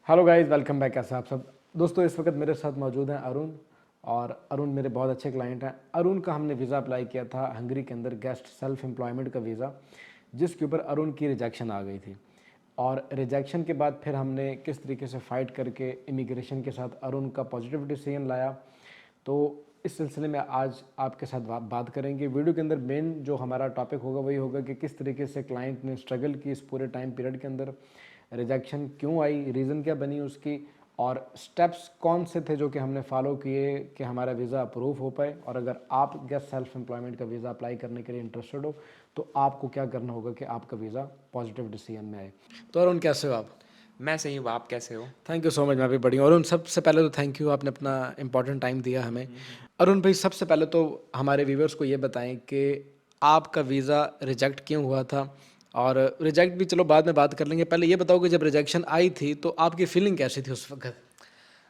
Hello guys, welcome back. कैसे आप सब दोस्तों? इस वक्त मेरे साथ मौजूद हैं अरुण। और अरुण मेरे बहुत अच्छे क्लाइंट हैं। अरुण का हमने वीज़ा अप्लाई किया था हंगरी के अंदर, गेस्ट सेल्फ एम्प्लॉयमेंट का वीज़ा, जिसके ऊपर अरुण की रिजेक्शन आ गई थी। और रिजेक्शन के बाद फिर हमने किस तरीके से फ़ाइट करके इमिग्रेशन के साथ अरुण का पॉजिटिव डिसीजन लाया, तो इस सिलसिले में आज आपके साथ बात करेंगे। वीडियो के अंदर मेन जो हमारा टॉपिक होगा वही होगा कि किस तरीके से क्लाइंट ने स्ट्रगल की इस पूरे टाइम पीरियड के अंदर, रिजेक्शन क्यों आई, रीज़न क्या बनी उसकी, और स्टेप्स कौन से थे जो कि हमने फॉलो किए कि हमारा वीज़ा अप्रूव हो पाए। और अगर आप गेस्ट सेल्फ एम्प्लॉयमेंट का वीज़ा अप्लाई करने के लिए इंटरेस्टेड हो तो आपको क्या करना होगा कि आपका वीज़ा पॉजिटिव डिसीजन में आए। तो अरुण, कैसे हो आप? मैं सही हूँ। आप कैसे हो? Thank you so much. मैं भी बढ़िया हूँ। अरुण, सबसे पहले तो थैंक यू, आपने अपना इंपॉर्टेंट टाइम दिया हमें। अरुण भाई, सबसे पहले तो हमारे व्यूवर्स को ये बताएं कि आपका वीज़ा रिजेक्ट क्यों हुआ था। और रिजेक्ट भी चलो बाद में बात कर लेंगे, पहले ये बताओ कि जब रिजेक्शन आई थी तो आपकी फीलिंग कैसी थी उस वक्त?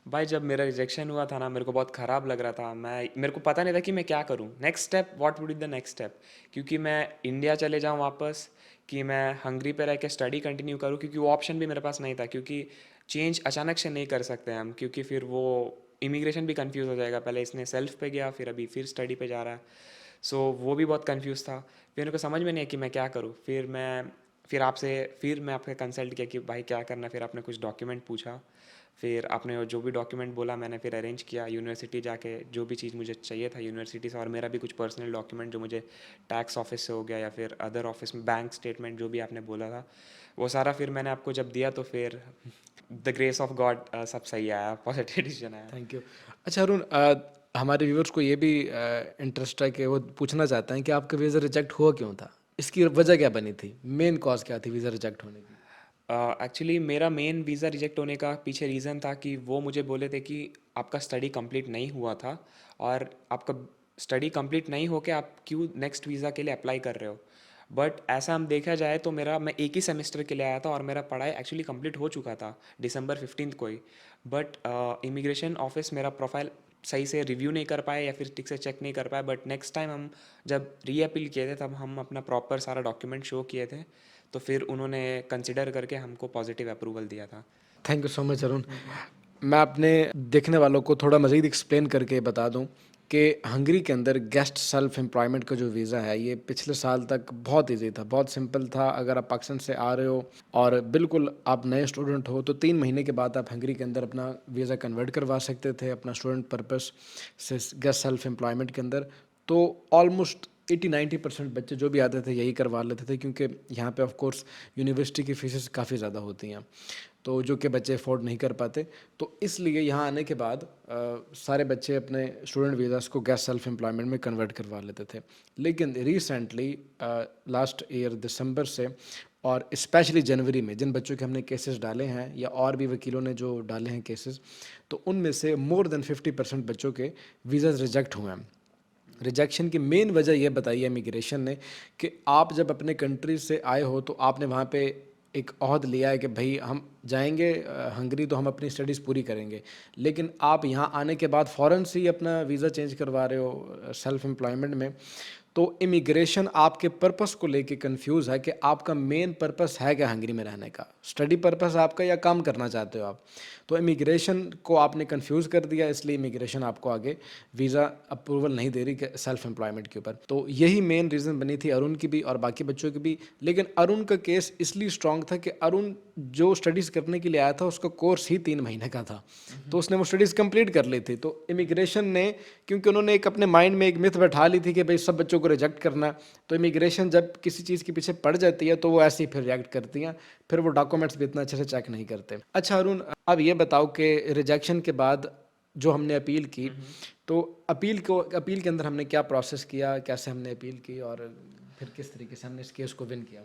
भाई, जब मेरा रिजेक्शन हुआ था ना, मेरे को बहुत ख़राब लग रहा था। मेरे को पता नहीं था कि मैं क्या करूँ, next step, what would be the next step. क्योंकि मैं इंडिया चले जाऊँ वापस, कि मैं हंगरी पे रह के स्टडी कंटिन्यू करूँ, क्योंकि वो ऑप्शन भी मेरे पास नहीं था। क्योंकि चेंज अचानक से नहीं कर सकते हम, क्योंकि फिर वो इमिग्रेशन भी कंफ्यूज हो जाएगा। पहले इसने सेल्फ पे गया, फिर अभी फिर स्टडी पे जा रहा है। सो वो भी बहुत कंफ्यूज था। फिर मेरे को समझ में नहीं है कि मैं क्या करूँ। फिर मैं आपसे कंसल्ट किया कि भाई क्या करना है। फिर आपने कुछ डॉक्यूमेंट पूछा, फिर आपने जो भी डॉक्यूमेंट बोला मैंने फिर अरेंज किया यूनिवर्सिटी जाके, जो भी चीज़ मुझे चाहिए था यूनिवर्सिटी से। और मेरा भी कुछ पर्सनल डॉक्यूमेंट जो मुझे टैक्स ऑफिस से हो गया या फिर अदर ऑफिस में बैंक स्टेटमेंट जो भी आपने बोला था, वो सारा फिर मैंने आपको जब दिया तो फिर द ग्रेस ऑफ गॉड सब सही आया, पॉजिटिव डिसीजन आया। Thank you. अच्छा अरुण, हमारे व्यूवर्स को ये भी इंटरेस्ट है कि वो पूछना चाहते हैं कि आपका वीज़ा रिजेक्ट हुआ क्यों था, इसकी वजह क्या बनी थी, मेन कॉज क्या थी वीज़ा रिजेक्ट होने की? एक्चुअली मेरा मेन वीज़ा रिजेक्ट होने का पीछे रीज़न था कि वो मुझे बोले थे कि आपका स्टडी कंप्लीट नहीं हुआ था, और आपका स्टडी कंप्लीट नहीं होके आप क्यों नेक्स्ट वीज़ा के लिए अप्लाई कर रहे हो। बट ऐसा हम देखा जाए तो मैं एक ही सेमेस्टर के लिए आया था, और मेरा पढ़ाई एक्चुअली कंप्लीट हो चुका था December 15 को ही। बट इमिग्रेशन ऑफिस मेरा प्रोफाइल सही से रिव्यू नहीं कर पाए या फिर ठीक से चेक नहीं कर पाए। बट नेक्स्ट टाइम हम जब री अपील किए थे तब हम अपना प्रॉपर सारा डॉक्यूमेंट शो किए थे, तो फिर उन्होंने कंसिडर करके हमको पॉजिटिव अप्रूवल दिया था। Thank you so much Arun. मैं अपने देखने वालों को थोड़ा मज़ीद एक्सप्लेन करके बता दूं कि हंगरी के अंदर गेस्ट सेल्फ एम्प्लॉयमेंट का जो वीज़ा है ये पिछले साल तक बहुत इजी था, बहुत सिंपल था। अगर आप पाकिस्तान से आ रहे हो और बिल्कुल आप नए स्टूडेंट हो तो 3 महीने के बाद आप हंगरी के अंदर अपना वीज़ा कन्वर्ट करवा सकते थे अपना स्टूडेंट पर्पस से गेस्ट सेल्फ एम्प्लॉयमेंट के अंदर। तो ऑलमोस्ट 80-90% बच्चे जो भी आते थे यही करवा लेते थे, क्योंकि यहाँ पे ऑफ कोर्स यूनिवर्सिटी की फ़ीसेस काफ़ी ज़्यादा होती हैं, तो जो कि बच्चे अफोर्ड नहीं कर पाते। तो इसलिए यहाँ आने के बाद सारे बच्चे अपने स्टूडेंट वीज़ास को गेस्ट सेल्फ एम्प्लॉयमेंट में कन्वर्ट करवा लेते थे। लेकिन रिसेंटली लास्ट ईयर दिसंबर से और स्पेशली जनवरी में जिन बच्चों के हमने केसेस डाले हैं या और भी वकीलों ने जो डाले हैं केसेस, तो उनमें से मोर देन 50% बच्चों के वीज़ाज रिजेक्ट हुए हैं। रिजेक्शन की मेन वजह यह बताई है इमिग्रेशन ने कि आप जब अपने कंट्री से आए हो तो आपने वहाँ पे एक अहद लिया है कि भाई हम जाएंगे हंगरी तो हम अपनी स्टडीज़ पूरी करेंगे। लेकिन आप यहाँ आने के बाद फ़ौरन से ही अपना वीज़ा चेंज करवा रहे हो सेल्फ एम्प्लॉयमेंट में। तो इमिग्रेशन आपके पर्पस को लेके कंफ्यूज है कि आपका मेन पर्पस है क्या हंगरी में रहने का, स्टडी पर्पस आपका या काम करना चाहते हो आप। तो इमिग्रेशन को आपने कंफ्यूज कर दिया, इसलिए इमिग्रेशन आपको आगे वीज़ा अप्रूवल नहीं दे रही सेल्फ एम्प्लॉयमेंट के ऊपर। तो यही मेन रीज़न बनी थी अरुण की भी और बाकी बच्चों की भी। लेकिन अरुण का केस इसलिए स्ट्रांग था कि अरुण जो स्टडीज़ करने के लिए आया था उसका कोर्स ही 3 महीने का था, तो उसने वो स्टडीज़ कंप्लीट कर ली थी। तो इमिग्रेशन ने, क्योंकि उन्होंने एक अपने माइंड में एक मिथ बैठा ली थी कि भाई सब बच्चों को रिजेक्ट करना है, तो इमिग्रेशन जब किसी चीज़ के पीछे पड़ जाती है तो वो ऐसे ही फिर रिजेक्ट करती हैं, फिर वो डॉक्यूमेंट्स भी इतना अच्छे से चेक नहीं करते। अच्छा अरुण, अब ये बताओ कि रिजेक्शन के बाद जो हमने अपील की, तो अपील के अंदर हमने क्या प्रोसेस किया, कैसे हमने अपील की और फिर किस तरीके से हमने इस केस को विन किया?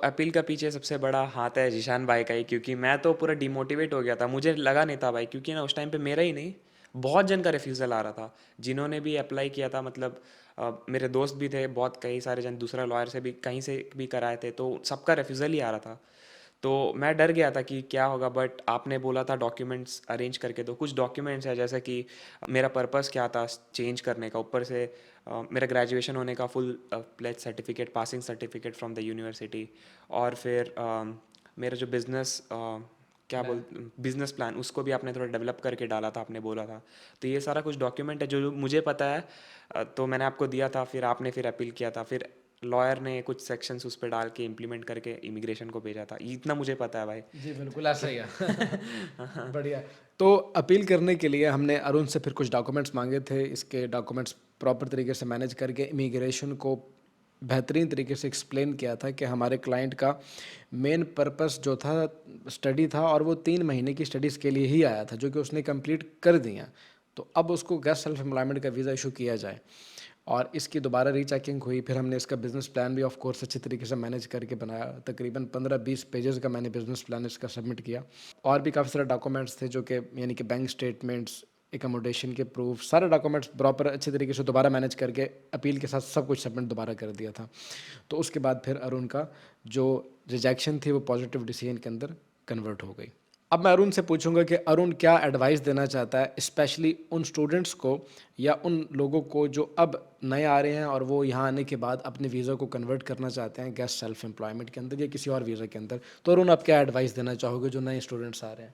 अपील का पीछे सबसे बड़ा हाथ है जीशान भाई का ही, क्योंकि मैं तो पूरा डिमोटिवेट हो गया था। मुझे लगा नहीं था भाई, क्योंकि ना उस टाइम पे मेरा ही नहीं, बहुत जन का रिफ्यूज़ल आ रहा था जिन्होंने भी अप्लाई किया था। मतलब मेरे दोस्त भी थे बहुत, कई सारे जन दूसरा लॉयर से भी कहीं से भी कराए थे, तो सबका रिफ्यूज़ल ही आ रहा था। तो मैं डर गया था कि क्या होगा। बट आपने बोला था डॉक्यूमेंट्स अरेंज करके दो। कुछ डॉक्यूमेंट्स है, जैसे कि मेरा पर्पस क्या था चेंज करने का, ऊपर से मेरा ग्रेजुएशन होने का full pledge certificate, passing certificate from the university. और फिर मेरा जो बिज़नेस क्या बोल बिजनेस प्लान, उसको भी आपने थोड़ा डेवलप करके डाला था, आपने बोला था। तो ये सारा कुछ डॉक्यूमेंट है जो जो मुझे पता है। तो मैंने आपको दिया था, फिर आपने फिर अपील किया था, फिर लॉयर ने कुछ सेक्शंस उस पर डाल के इम्प्लीमेंट करके इमिग्रेशन को भेजा था। इतना मुझे पता है भाई। जी बिल्कुल ऐसा ही है। बढ़िया। तो अपील करने के लिए हमने अरुण से फिर कुछ डॉक्यूमेंट्स मांगे थे। इसके डॉक्यूमेंट्स प्रॉपर तरीके से मैनेज करके इमिग्रेशन को बेहतरीन तरीके से एक्सप्लेन किया था कि हमारे क्लाइंट का मेन पर्पस जो था स्टडी था, और वो 3 महीने की स्टडीज़ के लिए ही आया था, जो कि उसने कंप्लीट कर दिया। तो अब उसको गेस्ट सेल्फ एम्प्लॉयमेंट का वीज़ा इशू किया जाए, और इसकी दोबारा रीचेकिंग हुई। फिर हमने इसका बिज़नेस प्लान भी ऑफ कोर्स अच्छी तरीके से मैनेज करके बनाया। तकरीबन 15-20 पेजेस का मैंने बिज़नेस प्लान इसका सबमिट किया। और भी काफ़ी सारे डॉक्यूमेंट्स थे जो कि यानी कि बैंक स्टेटमेंट्स, एकोमोडेशन के प्रूफ, सारे डॉक्यूमेंट्स प्रॉपर अच्छे तरीके से दोबारा मैनेज करके अपील के साथ सब कुछ सबमिट दोबारा कर दिया था। तो उसके बाद फिर अरुण का जो रिजेक्शन थी वो पॉजिटिव डिसीजन के अंदर कन्वर्ट हो गई। अब मैं अरुण से पूछूंगा कि अरुण क्या एडवाइस देना चाहता है, स्पेशली उन स्टूडेंट्स को या उन लोगों को जो अब नए आ रहे हैं और वो यहाँ आने के बाद अपने वीज़ा को कन्वर्ट करना चाहते हैं गेस्ट सेल्फ एम्प्लॉयमेंट के अंदर या किसी और वीज़ा के अंदर। तो अरुण, आप क्या एडवाइस देना चाहोगे जो नए स्टूडेंट्स आ रहे हैं?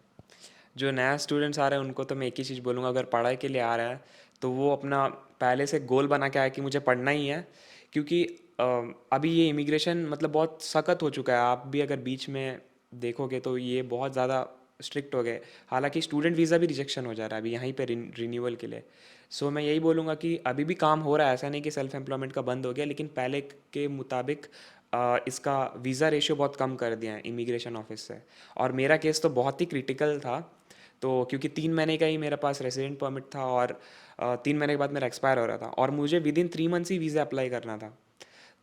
जो नया स्टूडेंट्स आ रहे हैं उनको तो मैं एक ही चीज़ बोलूँगा, अगर पढ़ाई के लिए आ रहा है तो वो अपना पहले से गोल बना के आए कि मुझे पढ़ना ही है। क्योंकि अभी ये इमिग्रेशन मतलब बहुत सख्त हो चुका है। आप भी अगर बीच में देखोगे तो ये बहुत ज़्यादा स्ट्रिक्ट हो गए। हालांकि स्टूडेंट वीज़ा भी रिजेक्शन हो जा रहा है अभी यहीं पे रिन्यूअल के लिए। सो मैं यही बोलूँगा कि अभी भी काम हो रहा है, ऐसा नहीं कि सेल्फ एम्प्लॉयमेंट का बंद हो गया, लेकिन पहले के मुताबिक इसका वीज़ा रेशियो बहुत कम कर दिया है इमिग्रेशन ऑफिस से। और मेरा केस तो बहुत ही क्रिटिकल था। तो क्योंकि 3 महीने का ही मेरे पास रेसिडेंट परमिट था, और 3 महीने के बाद मेरा एक्सपायर हो रहा था, और मुझे with in 3 months he visa apply करना था।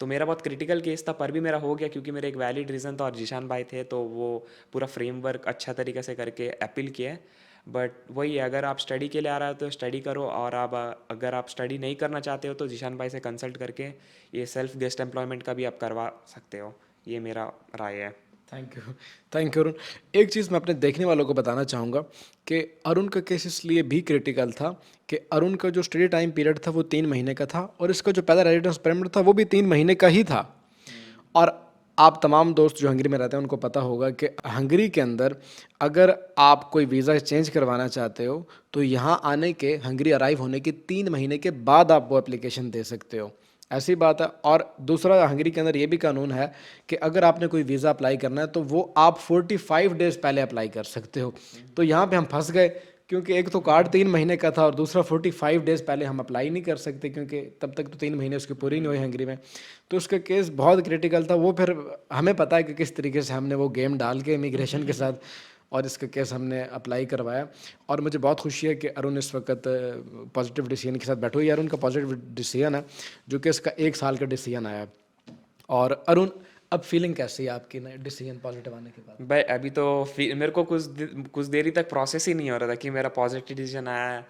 तो मेरा बहुत क्रिटिकल केस था, पर भी मेरा हो गया क्योंकि मेरा एक वैलिड रीज़न था और जीशान भाई थे, तो वो पूरा फ्रेमवर्क अच्छा तरीके से करके अपील किया। बट वही है, अगर आप स्टडी के लिए आ रहे हो तो स्टडी करो, और आप अगर आप स्टडी नहीं करना चाहते हो तो जीशान भाई से कंसल्ट करके ये सेल्फ गेस्ट एम्प्लॉयमेंट का भी आप करवा सकते हो। ये मेरा राय है। Thank you. Thank you Arun. एक चीज़ मैं अपने देखने वालों को बताना चाहूँगा कि अरुण का केस इसलिए भी क्रिटिकल था कि अरुण का जो स्टडी टाइम पीरियड था वो 3 महीने का था, और इसका जो पहला रेजिडेंस परमिट था वो भी 3 महीने का ही था। और आप तमाम दोस्त जो हंगरी में रहते हैं उनको पता होगा कि हंगरी के अंदर अगर आप कोई वीज़ा चेंज करवाना चाहते हो तो यहाँ आने के, हंगरी अराइव होने के 3 महीने के बाद आप वो एप्लीकेशन दे सकते हो। ऐसी बात है। और दूसरा, हंगरी के अंदर ये भी कानून है कि अगर आपने कोई वीज़ा अप्लाई करना है तो वो आप 45 डेज़ पहले अप्लाई कर सकते हो। तो यहाँ पे हम फंस गए, क्योंकि एक तो कार्ड 3 महीने का था और दूसरा 45 डेज़ पहले हम अप्लाई नहीं कर सकते, क्योंकि तब तक तो 3 महीने उसके पूरी नहीं हुई हंगरी में। तो उसका केस बहुत क्रिटिकल था। वो फिर हमें पता है कि किस तरीके से हमने वो गेम डाल के इमिग्रेशन के साथ और इसका केस हमने अप्लाई करवाया। और मुझे बहुत खुशी है कि अरुण इस वक्त पॉजिटिव डिसीजन के साथ बैठो। ये अरुण का पॉजिटिव डिसीजन है, जो कि इसका 1 साल का डिसीजन आया। और अरुण, अब फीलिंग कैसी है आपकी नए डिसीजन पॉजिटिव आने के बाद? भाई अभी तो मेरे को कुछ देरी तक प्रोसेस ही नहीं हो रहा था कि मेरा पॉजिटिव डिसीजन आया है,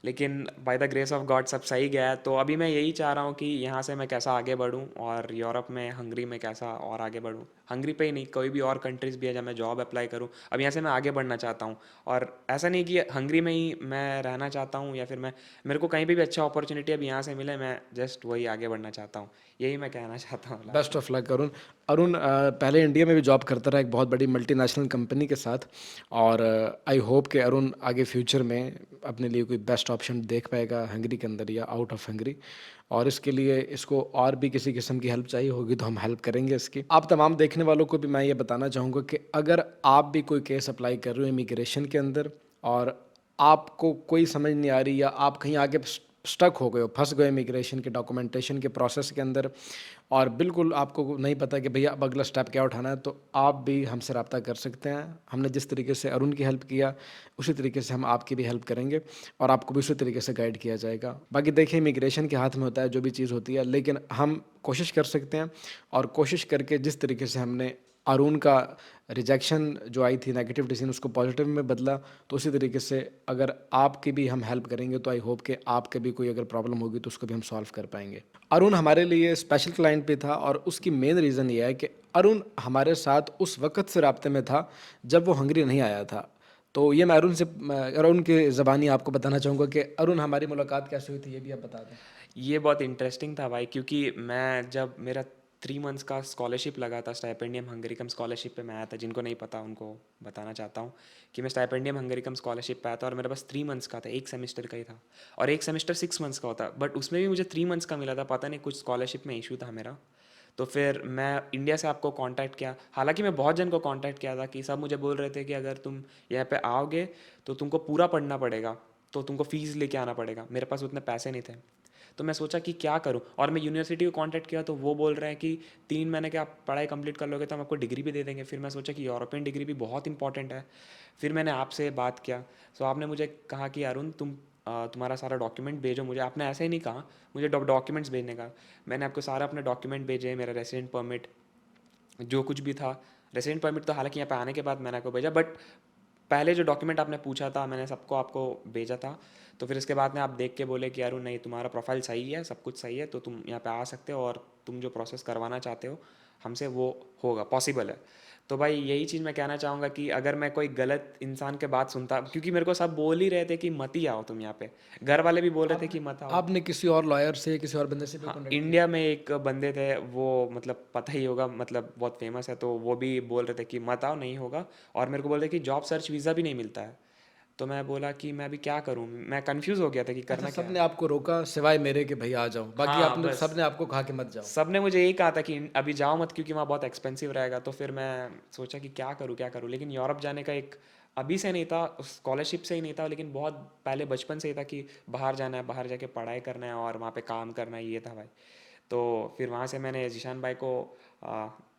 लेकिन by the grace of God सब सही गया है। तो अभी मैं यही चाह रहा हूँ कि यहाँ से मैं कैसा आगे बढ़ूँ, और यूरोप में हंगरी में कैसा और आगे बढ़ूँ। हंगरी पे ही नहीं, कोई भी और कंट्रीज़ भी है जहाँ मैं जॉब अप्लाई करूँ। अब यहाँ से मैं आगे बढ़ना चाहता हूँ, और ऐसा नहीं कि हंगरी में ही मैं रहना चाहता हूँ, या फिर मैं, मेरे को कहीं पे भी अच्छा अपॉर्चुनिटी अब यहाँ से मिले, मैं जस्ट वही आगे बढ़ना चाहता हूँ। यही मैं कहना चाहता हूँ लास्ट बेस्ट में। Of luck Arun. अरुण पहले इंडिया में भी जॉब करता रहा एक बहुत बड़ी मल्टीनेशनल कंपनी के साथ, और आई होप कि अरुण आगे फ्यूचर में अपने लिए कोई बेस्ट ऑप्शन देख पाएगा हंगरी के अंदर या आउट ऑफ हंगरी। और इसके लिए इसको और भी किसी किस्म की हेल्प चाहिए होगी तो हम हेल्प करेंगे इसकी। आप तमाम देखने वालों को भी मैं ये बताना चाहूँगा कि अगर आप भी कोई केस अप्लाई कर रहे हो इमिग्रेशन के अंदर और आपको कोई समझ नहीं आ रही, या आप कहीं आगे स्टक हो गए हो, फंस गए इमिग्रेशन के डॉक्यूमेंटेशन के प्रोसेस के अंदर, और बिल्कुल आपको नहीं पता कि भैया अब अगला स्टेप क्या उठाना है, तो आप भी हमसे रब्ता कर सकते हैं। हमने जिस तरीके से अरुण की हेल्प किया उसी तरीके से हम आपकी भी हेल्प करेंगे, और आपको भी उसी तरीके से गाइड किया जाएगा। बाकी देखिए, इमिग्रेशन के हाथ में होता है जो भी चीज़ होती है, लेकिन हम कोशिश कर सकते हैं, और कोशिश करके जिस तरीके से हमने अरुण का रिजेक्शन जो आई थी नेगेटिव डिसीजन उसको पॉजिटिव में बदला, तो उसी तरीके से अगर आपकी भी हम हेल्प करेंगे तो आई होप कि आपके भी कोई अगर प्रॉब्लम होगी तो उसको भी हम सॉल्व कर पाएंगे। अरुण हमारे लिए स्पेशल क्लाइंट भी था, और उसकी मेन रीज़न ये है कि अरुण हमारे साथ उस वक्त से राब्ते में था जब वो हंगरी नहीं आया था। तो ये मैं अरुण की ज़बानी आपको बताना चाहूँगा कि अरुण हमारी मुलाकात कैसे हुई थी, ये भी आप बता दें। ये बहुत इंटरेस्टिंग था भाई, क्योंकि मैं जब मेरा 3 मंथ्स का स्कॉलरशिप लगा था, स्टाइपेंडियम हंगरिकम स्कॉलरशिप पे मैं आया था। जिनको नहीं पता उनको बताना चाहता हूँ कि मैं स्टाइपेंडियम हंगरिकम स्कॉलरशिप पे आया था और मेरे पास 3 मंथ्स का था, एक सेमेस्टर का ही था, और एक सेमेस्टर 6 मंथ्स का होता, बट उसमें भी मुझे 3 मंथ्स का मिला था। पता नहीं कुछ स्कॉलरशिप में इशू था मेरा। तो फिर मैं इंडिया से आपको कांटेक्ट किया, हालांकि मैं बहुत जन को कांटेक्ट किया था कि सब मुझे बोल रहे थे कि अगर तुम यहाँ पे आओगे तो तुमको पूरा पढ़ना पड़ेगा, तो तुमको फ़ीस लेके आना पड़ेगा। मेरे पास उतने पैसे नहीं थे, तो मैं सोचा कि क्या करूं, और मैं यूनिवर्सिटी को कांटेक्ट किया तो वो बोल रहे हैं कि 3 महीने के आप पढ़ाई कंप्लीट कर लोगे तो हम आपको डिग्री भी दे देंगे। फिर मैं सोचा कि यूरोपियन डिग्री भी बहुत इंपॉर्टेंट है। फिर मैंने आपसे बात किया, सो आपने मुझे कहा कि अरुण तुम तुम्हारा सारा डॉक्यूमेंट भेजो मुझे। आपने ऐसे ही नहीं कहा मुझे डॉक्यूमेंट्स भेजने का, मैंने आपको सारा अपने डॉक्यूमेंट भेजे, मेरा रेसिडेंट परमिट जो कुछ भी था। रेसिडेंट परमिट तो हालांकि यहाँ पे आने के बाद मैंने आपको भेजा, बट पहले जो डॉक्यूमेंट आपने पूछा था मैंने सबको आपको भेजा था। तो फिर इसके बाद में आप देख के बोले कि यार नहीं तुम्हारा प्रोफाइल सही है, सब कुछ सही है, तो तुम यहाँ पे आ सकते हो और तुम जो प्रोसेस करवाना चाहते हो हमसे वो होगा, पॉसिबल है। तो भाई यही चीज़ मैं कहना चाहूँगा कि अगर मैं कोई गलत इंसान के बात सुनता, क्योंकि मेरे को सब बोल ही रहे थे कि मत ही आओ तुम यहाँ पे, घर वाले भी बोल रहे थे आप कि मत आओ। आपने किसी और लॉयर से, किसी और बंदे से भी हाँ, कॉन्टेक्ट किया? इंडिया में एक बंदे थे, वो मतलब पता ही होगा, मतलब बहुत फेमस है, तो वो भी बोल रहे थे कि मत आओ नहीं होगा। और मेरे को बोल रहे कि जॉब सर्च वीज़ा भी नहीं मिलता है। तो मैं बोला कि मैं अभी क्या करूँ, मैं कंफ्यूज हो गया था कि अच्छा, करना क्या है। सबने आपको रोका सिवाय मेरे कि भाई आ जाओ, बाकी हाँ आपने बस, सबने आपको कहा कि मत जाओ? सब ने मुझे यही कहा था कि अभी जाओ मत क्योंकि वहाँ बहुत एक्सपेंसिव रहेगा। तो फिर मैं सोचा कि क्या करूँ, लेकिन यूरोप जाने का एक अभी से नहीं था, स्कॉलरशिप से ही नहीं था, लेकिन बहुत पहले बचपन से ही था कि बाहर जाना है, बाहर जाके पढ़ाई करना है और वहाँ पे काम करना है, ये था भाई। तो फिर वहाँ से मैंने जीशान भाई को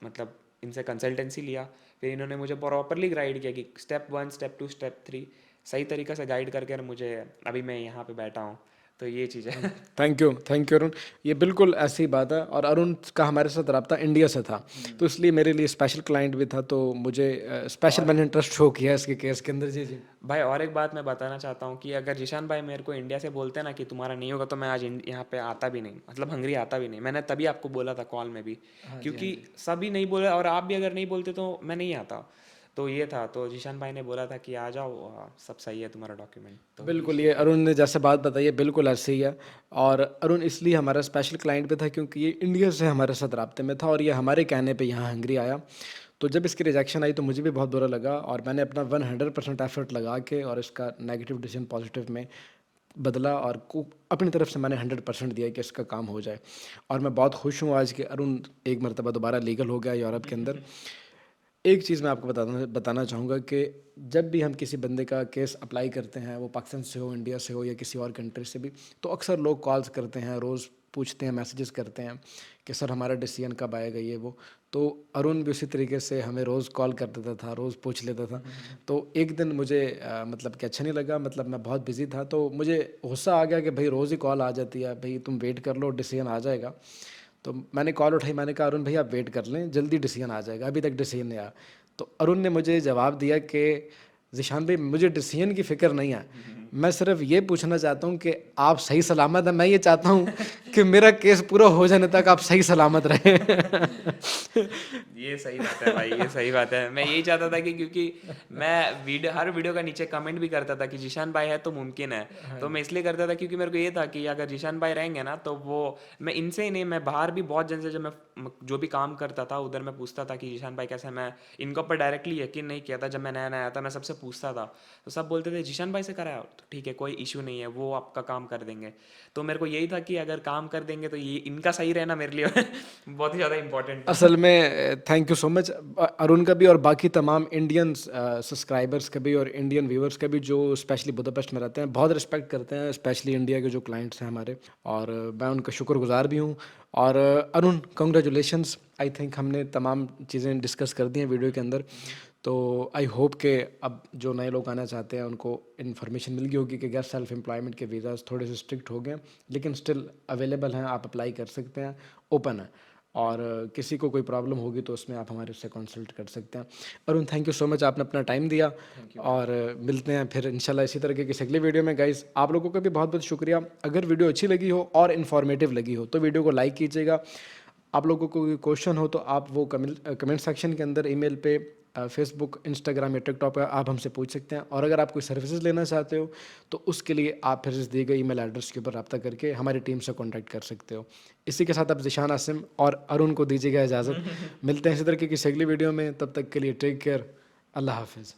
मतलब इनसे कंसल्टेंसी लिया। फिर इन्होंने मुझे प्रॉपरली गाइड किया कि स्टेप 1 स्टेप 2 स्टेप 3 सही तरीक़े से गाइड करके मुझे अभी मैं यहाँ पे बैठा हूँ। तो ये चीज़ है। Thank you Arun. ये बिल्कुल ऐसी बात है, और अरुण का हमारे साथ रब्ता इंडिया से था, तो इसलिए मेरे लिए स्पेशल क्लाइंट भी था, तो मुझे स्पेशल मैंने इंटरेस्ट शो किया इसके केस के अंदर। जी जी। भाई और एक बात मैं बताना चाहता हूँ कि अगर जिशान भाई मेरे को इंडिया से बोलते ना कि तुम्हारा नहीं होगा, तो मैं आज यहाँ पे आता भी नहीं, मतलब हंगरी आता भी नहीं। मैंने तभी आपको बोला था कॉल में भी, हाँ जी, हाँ क्योंकि जी। सभी नहीं बोले और आप भी अगर नहीं बोलते तो मैं नहीं आता। तो ये था, तो जिशान भाई ने बोला था कि आ जाओ, सब सही है तुम्हारा डॉक्यूमेंट, तो बिल्कुल, ये अरुण ने जैसे बात बताई है बिल्कुल ऐसे ही है। और अरुण इसलिए हमारा स्पेशल क्लाइंट भी था क्योंकि ये इंडिया से हमारे साथ राब्ते में था, और ये हमारे कहने पे यहाँ हंगरी आया। तो जब इसकी रिजेक्शन आई तो मुझे भी बहुत बुरा लगा, और मैंने अपना 100% एफर्ट लगा के और इसका नेगेटिव डिसीजन पॉजिटिव में बदला, और को अपनी तरफ से मैंने 100% दिया कि इसका काम हो जाए। और मैं बहुत खुश हूँ आज कि अरुण एक मरतबा दोबारा लीगल हो गया यूरोप के अंदर। एक चीज़ मैं आपको बताना बताना चाहूँगा कि जब भी हम किसी बंदे का केस अप्लाई करते हैं, वो पाकिस्तान से हो, इंडिया से हो या किसी और कंट्री से भी, तो अक्सर लोग कॉल्स करते हैं, रोज़ पूछते हैं, मैसेजेस करते हैं कि सर हमारा डिसीजन कब आएगा, ये वो। तो अरुण भी उसी तरीके से हमें रोज़ कॉल कर देता था, रोज़ पूछ लेता था। तो एक दिन मुझे मतलब कि अच्छा नहीं लगा, मतलब मैं बहुत बिज़ी था, तो मुझे गुस्सा आ गया कि भाई रोज़ ही कॉल आ जाती है, भाई तुम वेट कर लो, डिसीजन आ जाएगा। तो मैंने कॉल उठाई, मैंने कहा अरुण भाई आप वेट कर लें, जल्दी डिसीजन आ जाएगा, अभी तक डिसीजन नहीं आया। तो अरुण ने मुझे जवाब दिया कि ज़ीशान भाई मुझे डिसीजन की फ़िक्र नहीं है, मैं सिर्फ ये पूछना चाहता हूँ कि आप सही सलामत हैं। मैं ये चाहता हूँ कि मेरा केस पूरा हो जाने तक आप सही सलामत रहें। ये सही बात है भाई, ये सही बात है। मैं यही चाहता था कि क्योंकि मैं हर वीडियो का नीचे कमेंट भी करता था कि जिशान भाई है तो मुमकिन है। हाँ तो जी। मैं इसलिए करता था क्योंकि मेरे को ये था कि अगर जिशान भाई रहेंगे ना तो वो, मैं इनसे ही नहीं, मैं बाहर भी बहुत जन से जब मैं जो भी काम करता था उधर मैं पूछता था कि जिशान भाई कैसे हैं। मैं इनके ऊपर डायरेक्टली यकीन नहीं किया था। जब मैं नया नया आया था मैं सबसे पूछता था, तो सब बोलते थे जिशान भाई से कराया तो ठीक है, कोई इशू नहीं है, वो आपका काम कर देंगे। तो मेरे को यही था कि अगर काम कर देंगे तो ये इनका सही रहना मेरे लिए बहुत ही ज़्यादा इंपॉर्टेंट था। असल में thank you so much Arun का भी, और बाकी तमाम इंडियन सब्सक्राइबर्स का भी, और इंडियन व्यूअर्स का भी, जो स्पेशली बुदापेस्ट में रहते हैं, बहुत रिस्पेक्ट करते हैं, स्पेशली इंडिया के जो क्लाइंट्स हैं हमारे, और मैं उनका शुक्रगुजार भी हूँ। और अरुण कंग्रेचुलेशंस, आई थिंक हमने तमाम चीज़ें डिस्कस कर दी हैं वीडियो के अंदर। तो आई होप कि अब जो नए लोग आना चाहते हैं उनको इन्फॉर्मेशन मिल गई होगी कि गेस्ट सेल्फ एम्प्लॉयमेंट के वीज़ाज़ थोड़े से स्ट्रिक्ट हो गए हैं, लेकिन स्टिल अवेलेबल हैं, आप अप्लाई कर सकते हैं, ओपन है। और किसी को कोई प्रॉब्लम होगी तो उसमें आप हमारे से कंसल्ट कर सकते हैं। Arun thank you so much, आपने अपना टाइम दिया, और मिलते हैं फिर इंशाल्लाह इसी तरह के किसी अगले वीडियो में। गाइस आप लोगों का भी बहुत बहुत शुक्रिया। अगर वीडियो अच्छी लगी हो और इन्फॉर्मेटिव लगी हो तो वीडियो को लाइक कीजिएगा। आप लोगों को कोई क्वेश्चन हो तो आप वो कमेंट सेक्शन के अंदर ईमेल पे फेसबुक, इंस्टाग्राम या टिकटॉक पर आप हमसे पूछ सकते हैं। और अगर आप कोई सर्विसेज लेना चाहते हो तो उसके लिए आप फिर से दिए गए ईमेल एड्रेस के ऊपर रब्ता करके हमारी टीम से कॉन्टैक्ट कर सकते हो। इसी के साथ आप ज़ीशान आसिम और अरुण को दीजिएगा इजाज़त। मिलते हैं इसी तरीके की अगली वीडियो में, तब तक के लिए टेक केयर। अल्लाह हाफिज़।